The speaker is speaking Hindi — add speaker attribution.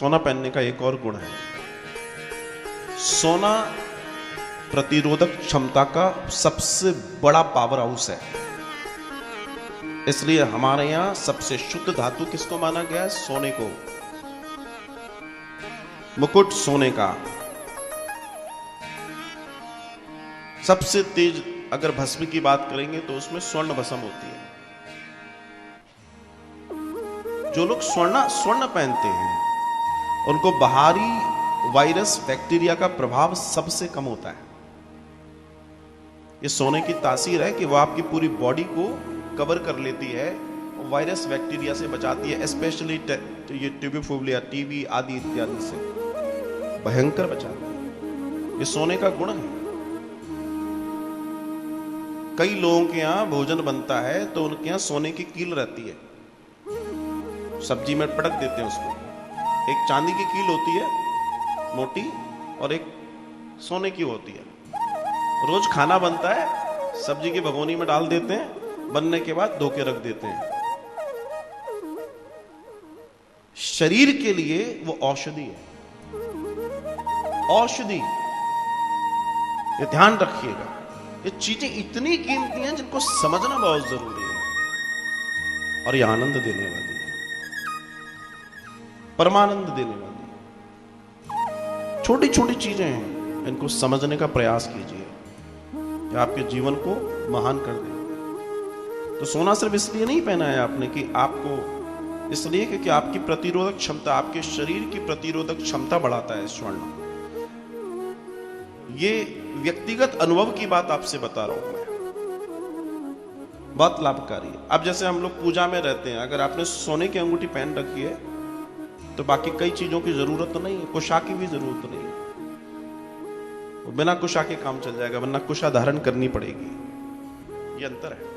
Speaker 1: सोना पहनने का एक और गुण है। सोना प्रतिरोधक क्षमता का सबसे बड़ा पावर हाउस है। इसलिए हमारे यहां सबसे शुद्ध धातु किसको माना गया है? सोने को। मुकुट सोने का। सबसे तेज अगर भस्म की बात करेंगे तो उसमें स्वर्ण भस्म होती है। जो लोग स्वर्ण पहनते हैं उनको बाहरी वायरस बैक्टीरिया का प्रभाव सबसे कम होता है। ये सोने की तासीर है कि वो आपकी पूरी बॉडी को कवर कर लेती है, वायरस बैक्टीरिया से बचाती है, स्पेशली ये ट्यूबिफोबिया, टीबी आदि इत्यादि से भयंकर बचाती है। ये सोने का गुण है। कई लोगों के यहां भोजन बनता है तो उनके यहां सोने की कील रहती है, सब्जी में पटक देते हैं उसको। एक चांदी की कील होती है मोटी और एक सोने की होती है। रोज खाना बनता है, सब्जी की भगोनी में डाल देते हैं, बनने के बाद धो के रख देते हैं। शरीर के लिए वो औषधि है, औषधि। ये ध्यान रखिएगा, ये चीजें इतनी कीमती हैं जिनको समझना बहुत जरूरी है। और ये आनंद देने वाली है, परमानंद देने वाली है। छोटी छोटी चीजें हैं, इनको समझने का प्रयास कीजिए, ये आपके जीवन को महान कर देंगे। तो सोना सिर्फ इसलिए नहीं पहना है आपने कि आपको, इसलिए क्योंकि आपकी प्रतिरोधक क्षमता, आपके शरीर की प्रतिरोधक क्षमता बढ़ाता है स्वर्ण। ये व्यक्तिगत अनुभव की बात आपसे बता रहा हूं मैं, बहुत लाभकारी है। अब जैसे हम लोग पूजा में रहते हैं, अगर आपने सोने की अंगूठी पहन रखी है तो बाकी कई चीजों की जरूरत तो नहीं है, कुशा की भी जरूरत नहीं है। बिना कुशा के काम चल जाएगा, वरना कुशा धारण करनी पड़ेगी। ये अंतर है।